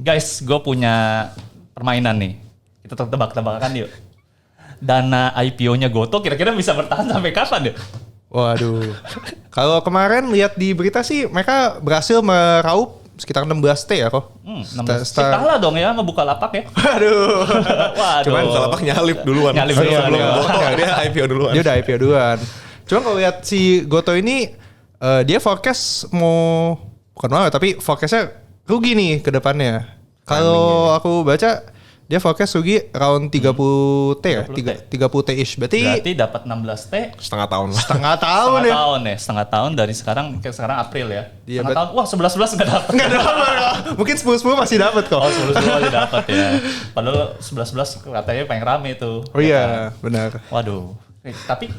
guys, gue punya permainan nih. Kita tebak-tebakan yuk. Dana IPO-nya Goto kira-kira bisa bertahan sampai kapan ya? Waduh. Kalau kemarin lihat di berita sih mereka berhasil meraup sekitar 16 T ya kok. 16. Kalah dong ya sama Bukalapak ya. Waduh. Cuman Bukalapak nyalip duluan. Sebelum Goto dia IPO duluan. Dia udah IPO duluan. Cuman kalau lihat si Goto ini dia forecast tapi forecastnya rugi nih ke depannya. Kalau aku baca dia forecast rugi around 30 T ya, 30 T-ish. Berarti dapat 16 T. Setengah tahun lah. Setengah tahun dari sekarang April ya. Iya, setengah tahun. Wah 11 enggak dapat. Enggak dapat. Mungkin 10 masih dapat kok. Oh 10 masih dapat ya. Padahal 11 katanya paling rame tuh. Oh iya, benar. Waduh. Tapi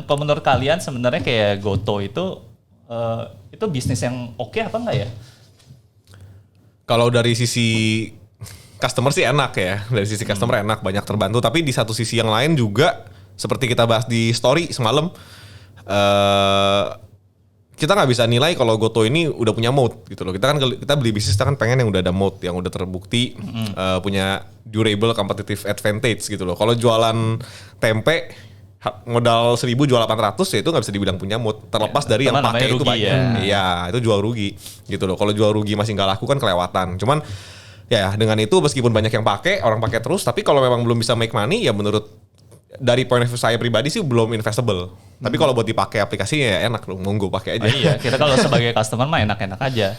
kalau menurut kalian sebenarnya kayak Goto itu bisnis yang oke apa enggak ya? Kalau dari sisi customer sih enak ya, dari sisi customer enak, banyak terbantu. Tapi di satu sisi yang lain juga, seperti kita bahas di story semalam, kita nggak bisa nilai kalau Goto ini udah punya moat gitu loh. Kita beli bisnis, kita kan pengen yang udah ada moat, yang udah terbukti, punya durable competitive advantage gitu loh. Kalau jualan tempe, modal 1.000 jual 800 ya itu nggak bisa dibilang punya moat. Terlepas dari yang pakai itu banyak. Iya, itu jual rugi gitu loh. Kalau jual rugi masih nggak laku kan kelewatan. Cuman ya dengan itu meskipun banyak yang pakai, orang pakai terus, tapi kalau memang belum bisa make money ya menurut dari point of view saya pribadi sih belum investable. Tapi kalau buat dipakai aplikasinya ya enak loh, monggo pakai aja. Iya, kita kalau sebagai customer mah enak-enak aja.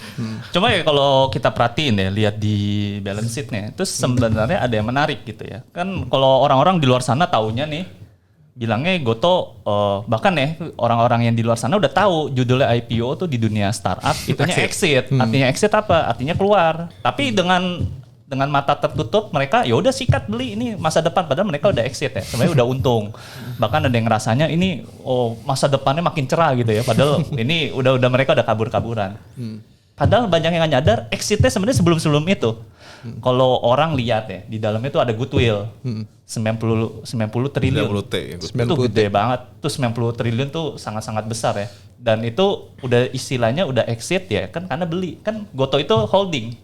Cuma ya kalau kita perhatiin ya, lihat di balance sheet-nya, itu sebenarnya ada yang menarik gitu ya. Kan kalau orang-orang di luar sana taunya nih, bilangnya Goto, bahkan ya orang-orang yang di luar sana udah tahu judulnya IPO tuh di dunia startup itunya exit. Artinya exit apa? Artinya keluar. Tapi dengan mata tertutup mereka ya udah sikat beli ini masa depan, padahal mereka udah exit ya. Sebenarnya udah untung. Bahkan ada yang rasanya ini masa depannya makin cerah gitu ya. Padahal ini udah mereka udah kabur-kaburan. Padahal banyak yang nggak nyadar exitnya sebenarnya sebelum itu. Kalau orang lihat ya di dalamnya itu ada goodwill 90 triliun. 90 T. Itu gede banget. Tuh 90 triliun tuh sangat-sangat besar ya. Dan itu udah istilahnya udah exit ya kan karena beli. Kan Goto itu holding.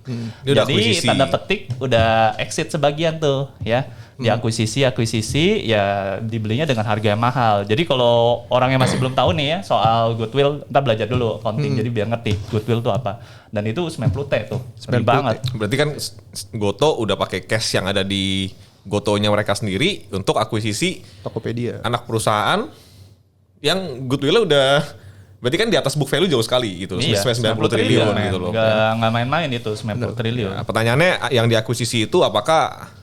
Jadi tanda petik udah exit sebagian tuh ya. Di akuisisi ya dibelinya dengan harga yang mahal. Jadi kalau orang yang masih belum tahu nih ya soal goodwill, kita belajar dulu accounting jadi biar ngerti goodwill itu apa. Dan itu 90 T tuh. 90 banget. Berarti kan Goto udah pakai cash yang ada di Gotonya mereka sendiri untuk akuisisi Tokopedia. Anak perusahaan yang goodwill udah berarti kan di atas book value jauh sekali gitu. Iya, 90 triliun gitu loh. Nggak main-main itu 90 triliun. Nah, pertanyaannya yang diakuisisi itu apakah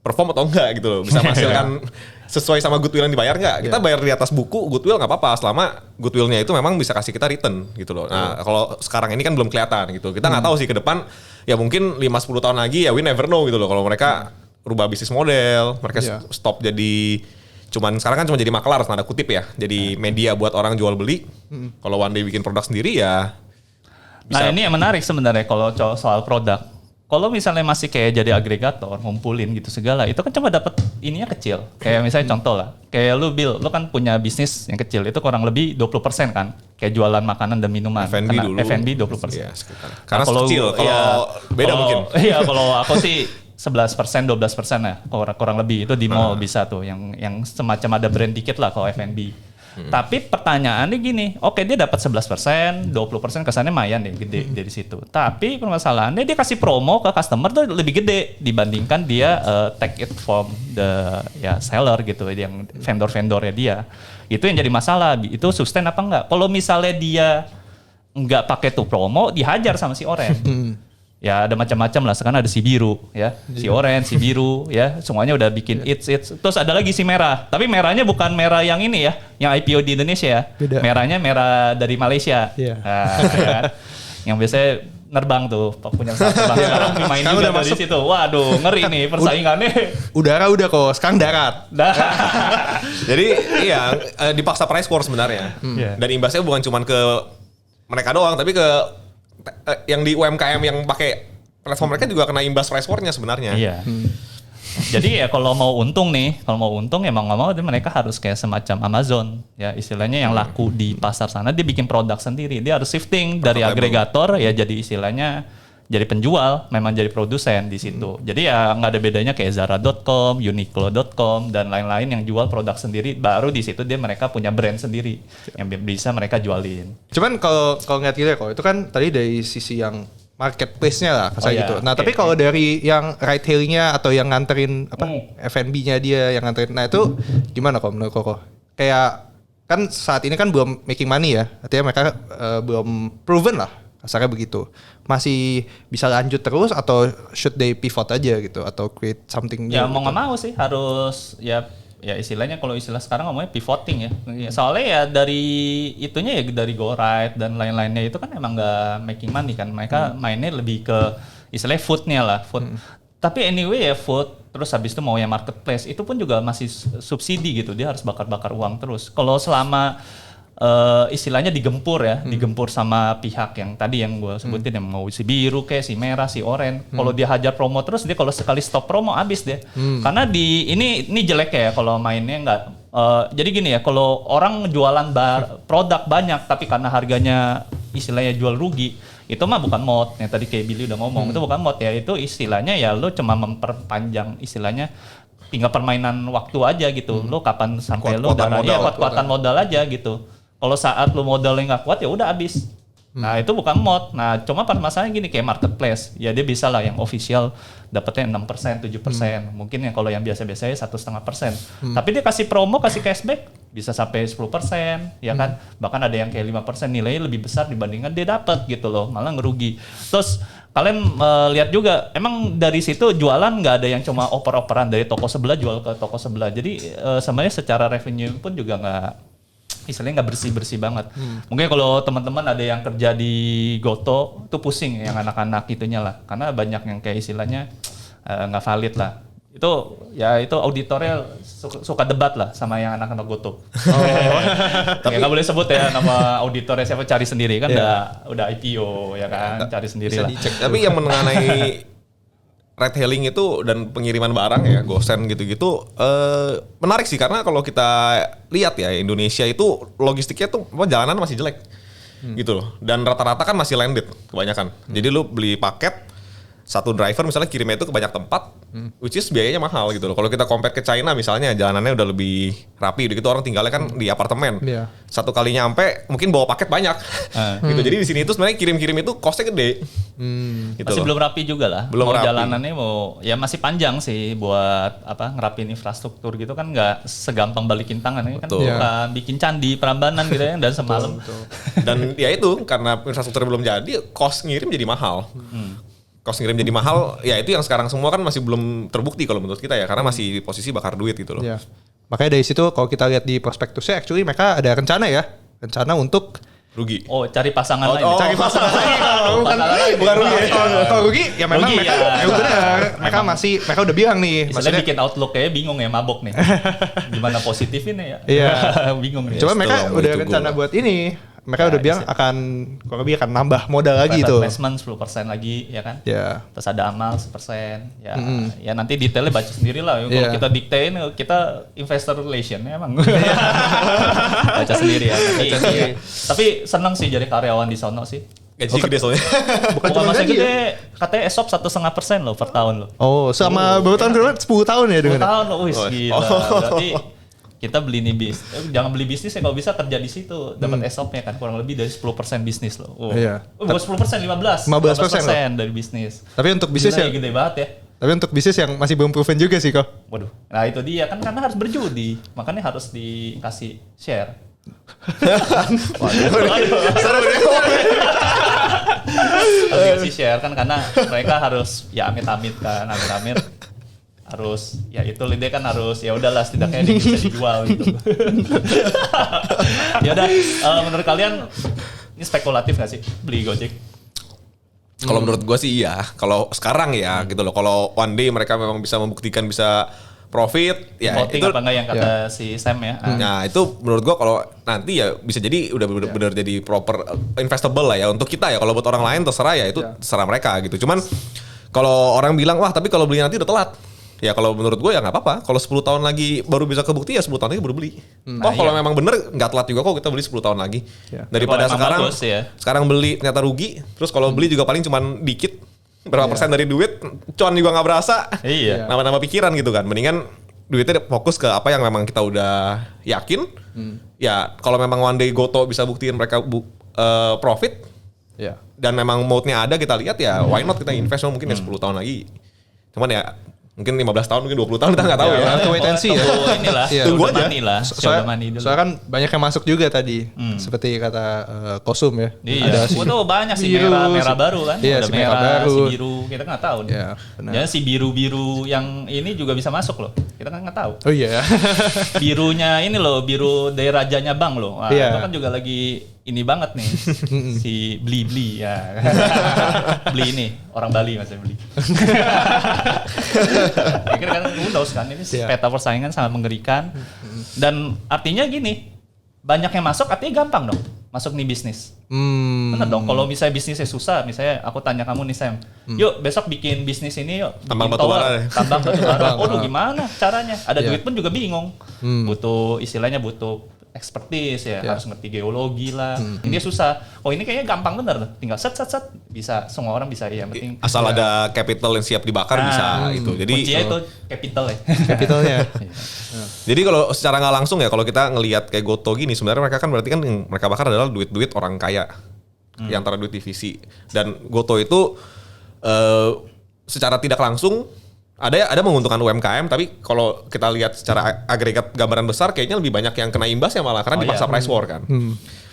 perform atau enggak gitu loh, bisa menghasilkan sesuai sama goodwill yang dibayar enggak? Kita bayar di atas buku goodwill nggak apa-apa selama goodwillnya itu memang bisa kasih kita return gitu loh. Nah kalau sekarang ini kan belum kelihatan gitu, kita nggak tahu sih ke depan ya mungkin 5-10 tahun lagi ya we never know gitu loh kalau mereka rubah bisnis model, mereka stop jadi sekarang kan cuma jadi maklar tanda kutip ya, jadi media buat orang jual beli. Kalau one day bikin produk sendiri ya bisa. Nah ini yang menarik sebenarnya kalau soal produk. Kalau misalnya masih kayak jadi agregator, ngumpulin gitu segala, itu kan cuma dapat ininya kecil. Kayak misalnya contoh lah, kayak lu Bill, lu kan punya bisnis yang kecil, itu kurang lebih 20% kan? Kayak jualan makanan dan minuman. F&B dulu. F&B 20%. Iya, karena kalau kecil, kalau beda mungkin. Iya, kalau aku sih 11%, 12% ya, kurang lebih. Itu di mall bisa tuh, yang semacam ada brand dikit lah kalau F&B. Tapi pertanyaannya gini, oke dia dapat 11%, 20% kesannya lumayan deh gede dari situ. Tapi permasalahannya dia kasih promo ke customer tuh lebih gede dibandingkan dia take it from the seller gitu, yang vendor-vendornya dia. Itu yang jadi masalah. Itu sustain apa enggak? Kalau misalnya dia enggak pakai tuh promo, dihajar sama si Oren. Ya ada macam-macam lah, sekarang ada si biru ya, si orange, si biru ya, semuanya udah bikin it's. Terus ada lagi si merah, tapi merahnya bukan merah yang ini ya, yang IPO di Indonesia ya. Beda. Merahnya merah dari Malaysia. Nah, ya. Yang biasanya nerbang tuh, punya pesawat terbang sekarang main juga dari situ. Waduh, ngeri nih persaingannya. Udara udah kok, sekarang darat. Jadi iya dipaksa price war sebenarnya. Dan imbasnya bukan cuma ke mereka doang, tapi ke yang di UMKM yang pakai platform mereka juga kena imbas price war-nya sebenarnya. Iya. Jadi ya kalau mau untung ya mau nggak mau mereka harus kayak semacam Amazon ya, istilahnya yang laku di pasar sana dia bikin produk sendiri, dia harus shifting dari agregator ya jadi istilahnya jadi penjual, memang jadi produsen di situ. Jadi ya nggak ada bedanya kayak Zara.com, Uniqlo.com dan lain-lain yang jual produk sendiri. Baru di situ mereka punya brand sendiri yang bisa mereka jualin. Cuman kalau ngeliat gitu ya, kalau itu kan tadi dari sisi yang marketplace-nya lah, kayak gitu. Nah, tapi kalau dari yang ride hailing-nya atau yang nganterin F&B-nya dia yang nganterin, nah itu gimana kok menurut Koko? Kayak kan saat ini kan belum making money ya, artinya mereka belum proven lah, kasarnya begitu. Masih bisa lanjut terus atau should they pivot aja gitu atau create something new? Ya mau gitu? nggak mau sih harus ya istilahnya kalau istilah sekarang ngomongnya pivoting ya. Soalnya ya dari itunya ya dari GoRide dan lain-lainnya itu kan emang nggak making money kan. Mereka mainnya lebih ke istilahnya foodnya lah, food. Tapi anyway ya food, terus habis itu mau yang marketplace itu pun juga masih subsidi gitu. Dia harus bakar-bakar uang terus. Kalau selama istilahnya digempur sama pihak yang tadi yang gue sebutin yang mau si biru kayak si merah si oranye. Kalau dia hajar promo terus dia kalau sekali stop promo habis deh. Karena di ini jelek ya kalau mainnya nggak. Jadi gini ya, kalau orang jualan produk banyak tapi karena harganya istilahnya jual rugi, itu mah bukan mod. Yang tadi kayak Billy udah ngomong itu bukan mod ya, itu istilahnya ya lo cuma memperpanjang istilahnya tinggal permainan waktu aja gitu. Lo kapan sampai lo kuat-kuatan modal aja gitu. Kalau saat lo modalnya nggak kuat ya udah habis. Nah itu bukan mod. Nah cuma masalahnya gini kayak marketplace, ya dia bisa lah yang official dapetnya 6%, 7%. Mungkin yang kalau yang biasa-biasanya 1,5%. Tapi dia kasih promo, kasih cashback bisa sampai 10%, ya kan? Bahkan ada yang kayak 5% nilainya lebih besar dibandingkan dia dapat gitu loh, malah ngerugi. Terus kalian lihat juga, emang dari situ jualan nggak ada yang cuma oper-operan dari toko sebelah jual ke toko sebelah. Jadi sebenarnya secara revenue pun juga nggak istilahnya nggak bersih-bersih banget. Mungkin kalau teman-teman ada yang kerja di Goto tuh pusing yang anak-anak itunya lah, karena banyak yang kayak istilahnya nggak valid lah. Itu auditornya suka debat lah sama yang anak-anak Goto. Tapi nggak boleh sebut ya nama auditornya siapa, cari sendiri kan udah IPO ya kan, cari sendiri lah. Tapi yang mengenai ride hailing itu dan pengiriman barang ya, GoSend gitu-gitu menarik sih karena kalau kita lihat ya Indonesia itu logistiknya tuh jalanan masih jelek gitu loh, dan rata-rata kan masih landed kebanyakan. Jadi lu beli paket satu driver misalnya kirimnya itu ke banyak tempat, which is biayanya mahal gitu loh. Kalau kita compare ke China misalnya, jalanannya udah lebih rapi, udah gitu orang tinggalnya kan di apartemen. Satu kali nyampe mungkin bawa paket banyak, gitu. Jadi di sini itu sebenarnya kirim-kirim itu costnya gede. Gitu masih loh. belum rapi juga lah. Belum rapi. Jalanannya ya masih panjang sih buat ngerapin infrastruktur gitu kan, nggak segampang balikin tangan kan, bukan bikin candi Prambanan gitu ya dan semalam. Dan ya itu karena infrastruktur belum jadi, cost ngirim jadi mahal. Cost ngirim jadi mahal, ya itu yang sekarang semua kan masih belum terbukti kalau menurut kita ya, karena masih posisi bakar duit gitu loh. Makanya dari situ kalau kita lihat di prospektusnya, actually mereka ada rencana untuk rugi. Oh, cari pasangan lain. Cari pasangan lain. Bukan rugi. Kalau rugi ya memang rugi, mereka benar. Mereka udah bilang nih. Maksudnya bikin outlook kayak bingung ya, mabok nih. Gimana positifin ya? Iya. Bingung nih. Coba mereka udah rencana buat ini. Mereka udah bilang kurang lebih akan nambah modal lagi tuh. Investment 10% lagi ya kan. Terus ada amal 1%. Ya nanti detailnya baca sendiri lah. Kalau kita diktein, kita investor relation emang. Baca sendiri ya. Tapi seneng sih jadi karyawan di sono sih. Gaji gede soalnya. Bukan masa gede. Katanya ESOP 1,5% loh per tahun loh. Oh, selama berapa tahun? 10 tahun ya dengan? 10 tahun loh, wih gila. Berarti kita beli nih jangan beli bisnis ya, kalau bisa kerja di situ dapat ESOP-nya kan kurang lebih dari 10% bisnis loh. Bukan 10%, 15% dari bisnis. Tapi untuk bisnis yang gede banget ya. Tapi untuk bisnis yang masih belum proven juga sih kok. Waduh. Nah itu dia kan, karena harus berjudi, makanya harus dikasih share. Harus dikasih share kan, karena mereka harus ya amit-amit kan, amit-amit harus ya itu dia kan harus ya udahlah setidaknya ini bisa dijual gitu. Ya udah, menurut kalian ini spekulatif nggak sih beli Gojek? Kalau menurut gue sih iya. Kalau sekarang ya gitu loh. Kalau one day mereka memang bisa membuktikan bisa profit, ya voting itu apa enggak yang kata si Sam ya. Nah itu menurut gue kalau nanti ya bisa jadi udah benar jadi proper investable lah ya untuk kita ya. Kalau buat orang lain terserah ya itu terserah mereka gitu. Cuman kalau orang bilang wah tapi kalau beli nanti udah telat. Ya kalau menurut gue ya nggak apa-apa. Kalau 10 tahun lagi baru bisa kebukti ya 10 tahun lagi baru beli. Kalau memang bener nggak telat juga kok kita beli 10 tahun lagi. Daripada sekarang beli ternyata rugi. Terus kalau beli juga paling cuman dikit. berapa persen dari duit, cuan juga nggak berasa. Iya. Nama-nama pikiran gitu kan. Mendingan duitnya fokus ke apa yang memang kita udah yakin. Ya kalau memang one day Goto bisa buktiin mereka profit. Ya. Dan memang mode-nya ada kita lihat ya why not kita invest mungkin ya 10 tahun lagi. Cuman ya mungkin 15 tahun mungkin 20 tahun kita nggak tahu ya. Nanti wait and see ya. Inilah, Iya. tunggu Tunggu aja. money lah. Soalnya kan banyak yang masuk juga tadi. Seperti kata Kosum ya. Iya, si gua tuh banyak sih biru, merah baru kan. Iya, Ada si merah baru. si biru, kita nggak tahu. Iya, benar. Jangan si biru-biru yang ini juga bisa masuk loh. Kita kan nggak tahu. Oh iya. Birunya ini loh, biru dari rajanya Bang loh. Wah, Iya. itu kan juga lagi ini banget nih. Si Bli ya. Bli ini orang Bali maksudnya Bli. Pikir kan Windows kan ini Iya. peta persaingan sangat mengerikan. Dan artinya gini, banyak yang masuk artinya gampang dong. Masuk nih bisnis. Bener dong, kalau misalnya bisnisnya susah, misalnya aku tanya kamu nih Sam, yuk besok bikin bisnis ini yuk. Tambang bikin batu tower, bara ya. tambang batu bara. Oh lu gimana caranya? Ada Iya. duit pun juga bingung. Butuh istilahnya butuh expertise ya, harus ngerti geologi lah. Ini susah. Oh ini kayaknya gampang bener, tinggal set bisa, semua orang bisa ya. Penting Asal ada capital yang siap dibakar bisa itu. Jadi kuncinya itu capital ya. Capitalnya. Jadi kalau secara nggak langsung ya kalau kita ngelihat kayak Goto gini sebenarnya mereka kan berarti kan yang mereka bakar adalah duit-duit orang kaya. Yang antara duit divisi. Dan Goto itu secara tidak langsung ada menguntungkan UMKM tapi kalau kita lihat secara agregat gambaran besar kayaknya lebih banyak yang kena imbas ya malah karena dipaksa price war kan.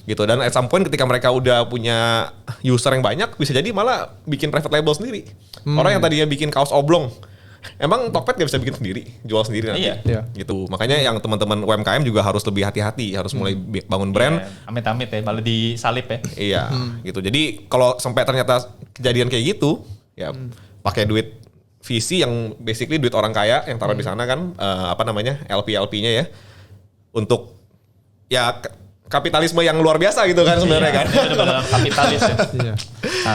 Gitu dan at some point ketika mereka udah punya user yang banyak bisa jadi malah bikin private label sendiri. Orang yang tadinya bikin kaos oblong emang Tokped gak bisa bikin sendiri, jual sendiri nanti. Iya. Gitu. Makanya yang teman-teman UMKM juga harus lebih hati-hati, harus mulai bangun brand. Iya, amit-amit ya, malah disalip ya. Iya, gitu. Jadi kalau sampai ternyata kejadian kayak gitu, ya pakai duit VC yang basically duit orang kaya yang taruh di sana kan, LP-LP-nya ya, untuk ya kapitalisme yang luar biasa gitu kan sebenarnya kan. Itu benar kapitalis ya. Iya.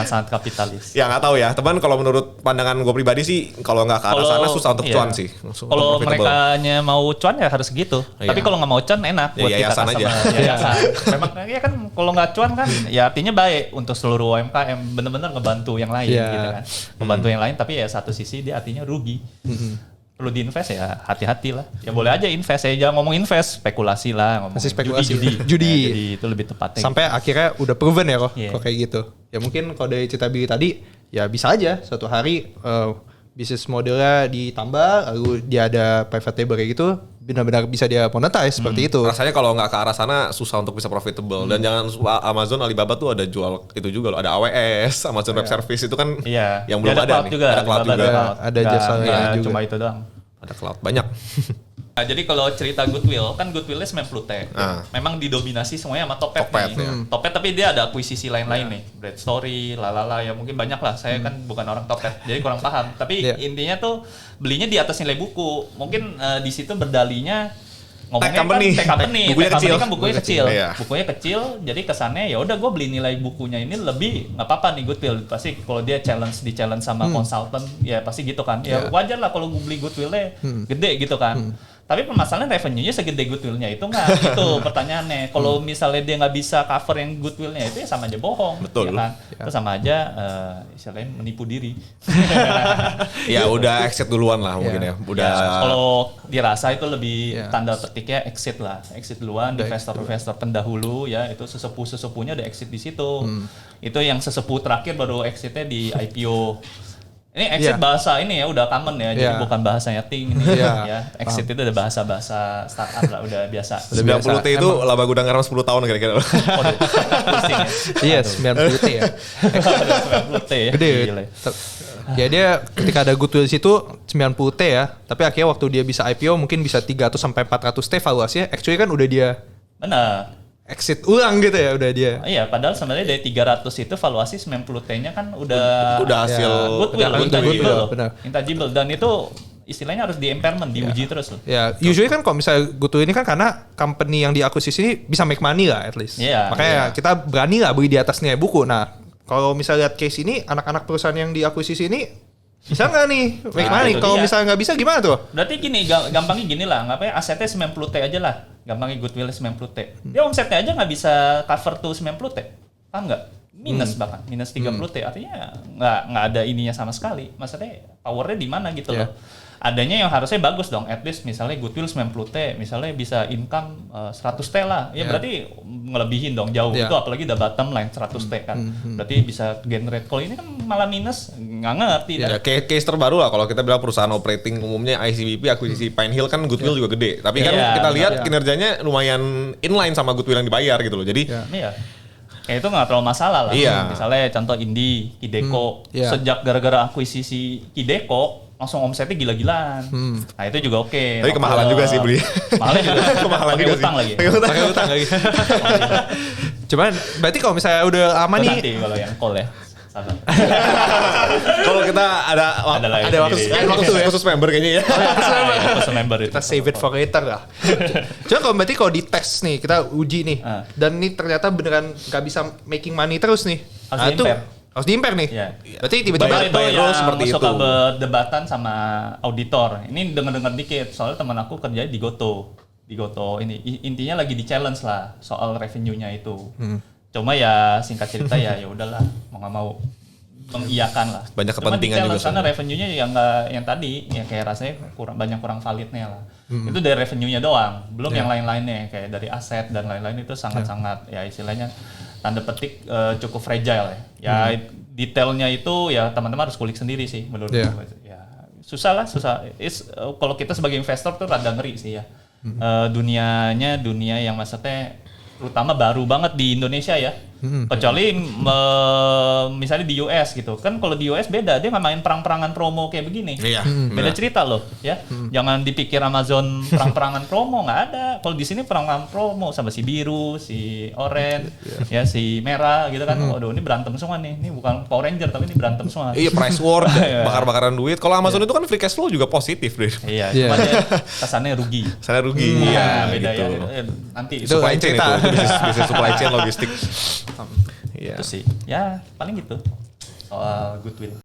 Sangat kapitalis. Ya nggak tahu ya, teman. Kalau menurut pandangan gue pribadi sih, kalau nggak ke arah sana susah untuk cuan sih. Kalau mereka mau cuan ya harus gitu. Iya. Tapi kalau nggak mau cuan enak buat Ya, kita yayasan customer. aja. Yayasan. Memang ya kan kalau nggak cuan kan ya artinya baik untuk seluruh UMKM benar-benar ngebantu yang lain Iya. gitu kan. Membantu yang lain tapi ya satu sisi dia artinya rugi. Perlu diinvest ya hati-hati lah. Ya boleh aja invest ya jangan ngomong invest, spekulasi lah ngomong. Masih spekulasi. Judi. Judi. Ya, jadi itu lebih tepatnya. Sampai akhirnya udah proven ya kok Iya. kayak gitu. Ya mungkin kalau dari cerita Billy tadi ya bisa aja suatu hari bisnis modelnya ditambah lalu dia ada private label kayak gitu benar-benar bisa dia monetize seperti itu. rasanya kalau nggak ke arah sana susah untuk bisa profitable dan jangan Amazon Alibaba tuh ada jual itu juga loh ada AWS Amazon Web Service itu kan Iya. yang belum Dia ada cloud nih juga, ada cloud Alibaba juga cloud. Ada Nggak- jasa nggak lain juga. cuma itu doang. ada cloud banyak Nah, jadi kalau cerita Goodwill, kan Goodwillnya 90 T. Ah. Memang didominasi semuanya sama Tokped Tokped, nih. ya. Tokped tapi dia ada akuisisi lain-lain nih. Bread Story, lalala ya mungkin banyak lah. Saya kan bukan orang Tokped, jadi kurang paham. Tapi Iya. intinya tuh belinya di atas nilai buku. Mungkin di situ berdalinya ngomongnya Tech company. kan tech company. Bukunya Tech company kecil. kan bukunya kecil. Iya. Bukunya kecil, jadi kesannya ya udah gue beli nilai bukunya ini lebih nggak apa-apa nih Goodwill. Pasti kalau dia di challenge sama konsultan ya pasti gitu kan. Ya Iya. wajar lah kalau gue beli Goodwill-nya gede gitu kan. Tapi permasalahan revenue-nya segede Goodwill-nya itu nggak? Itu pertanyaannya. Kalau misalnya dia nggak bisa cover yang Goodwill-nya itu ya sama aja bohong. Betul. Ya kan? Itu sama aja istilahnya menipu diri. ya udah exit duluan lah mungkin ya udah Ya, kalau dirasa itu lebih Ya. tanda petiknya exit lah. Exit duluan, investor-investor pendahulu ya itu sesepuh-sesepuhnya udah exit di situ. Itu yang sesepuh terakhir baru exitnya di IPO. Ini exit Iya. bahasa ini ya udah common ya, jadi Iya. bukan bahasanya ting ini Iya. ya. Exit itu udah bahasa-bahasa startup lah, udah biasa. 90 T itu laba gudang garam 10 tahun kira-kira Waduh, pusing ya. Iya, 90 T ya. 90 T ya. Gede. Gila. Ya dia ketika ada Goodwill di situ 90 T ya, tapi akhirnya waktu dia bisa IPO mungkin bisa 300 sampai 400 T valuasinya. Actually kan udah dia Benar. exit ulang gitu ya, udah dia. Iya, padahal sebenarnya dari 300 itu valuasi 90 T-nya kan udah hasil goodwill, Udah intangible goodwill, loh. benar. Intangible dan itu istilahnya harus di impairment, diuji terus loh. Ya, usually kan kalau misalnya Goodwill ini kan karena company yang diakuisisi ini bisa make money lah at least. Iya, Makanya kita berani lah beli di atas nilai buku. Nah, kalau misalnya lihat case ini, anak-anak perusahaan yang diakuisisi ini bisa nggak nih make Nah, money? itu Kalau dia. misalnya nggak bisa gimana tuh? Berarti gini, gampangnya gini lah, ngapain asetnya 90 T aja lah. Gampangnya goodwill 90 T. Dia omsetnya aja nggak bisa cover tuh 90 T. Paham nggak? minus bahkan minus 30 T, artinya nggak ada ininya sama sekali. Maksudnya powernya di mana gitu loh. Adanya yang harusnya bagus dong, at least misalnya goodwill 90 T, misalnya bisa income 100 T lah, ya berarti ngelebihin dong jauh. Itu apalagi udah bottom line 100 T kan, berarti bisa generate. Kalau ini kan malah minus, nggak ngerti. Ya, case terbaru lah kalau kita bilang perusahaan operating umumnya ICBP, akuisisi Pine Hill kan goodwill juga gede, tapi kan kita lihat kinerjanya lumayan inline sama goodwill yang dibayar gitu loh. Jadi kayak itu nggak terlalu masalah lah. Iya. Misalnya contoh Indi, Kideko, sejak gara-gara akuisisi Kideko langsung omsetnya gila-gilaan. Nah itu juga oke. Tapi kemahalan juga sih beli. Mahalnya juga. Kemahalan pakai juga utang sih. lagi. Pakai utang lagi. Cuman berarti kalau misalnya udah aman nih. Nanti kalau yang call ya. Kalau kita ada khusus member kayaknya ya. Khusus member itu. Kita save it for later lah. Cuma kalau berarti kalau dites nih, kita uji nih. Dan ini ternyata beneran gak bisa making money terus nih. Harus diimper nih. Ya. Berarti tiba-tiba seperti suka itu. berdebatan sama auditor. Ini denger-denger dikit. Soalnya teman aku kerja di Goto. Di Goto ini intinya lagi di challenge lah soal revenue-nya itu. Cuma ya singkat cerita ya udahlah mau nggak mau mengiyakan lah. Banyak kepentingan juga karena revenue-nya yang nggak yang tadi ya kayak rasanya kurang validnya lah. Itu dari revenue-nya doang, belum yang lain-lainnya kayak dari aset dan lain-lain itu sangat-sangat ya istilahnya tanda petik cukup fragile ya. Ya detailnya itu ya teman-teman harus kulik sendiri sih menurut gue. Ya susah. Kalau kita sebagai investor tuh rada ngeri sih ya. Dunia yang maksudnya terutama baru banget di Indonesia ya. Kecuali misalnya di US gitu. Kan kalau di US beda, dia nggak main perang-perangan promo kayak begini. Beda cerita loh ya. Jangan dipikir Amazon perang-perangan promo, nggak ada. Kalau di sini perang-perangan promo sama si biru, si oranye, ya si merah gitu kan. Waduh, ini berantem semua nih. Ini bukan Power Ranger tapi ini berantem semua. Iya, price war, bakar-bakaran duit. Kalau Amazon itu kan free cash flow juga positif deh. Iya, cuma dia kesannya rugi. Saya rugi. Iya, beda gitu. ya. Nanti Supply chain itu, bisnis supply chain logistik. itu sih. Ya, paling gitu. Soal goodwill.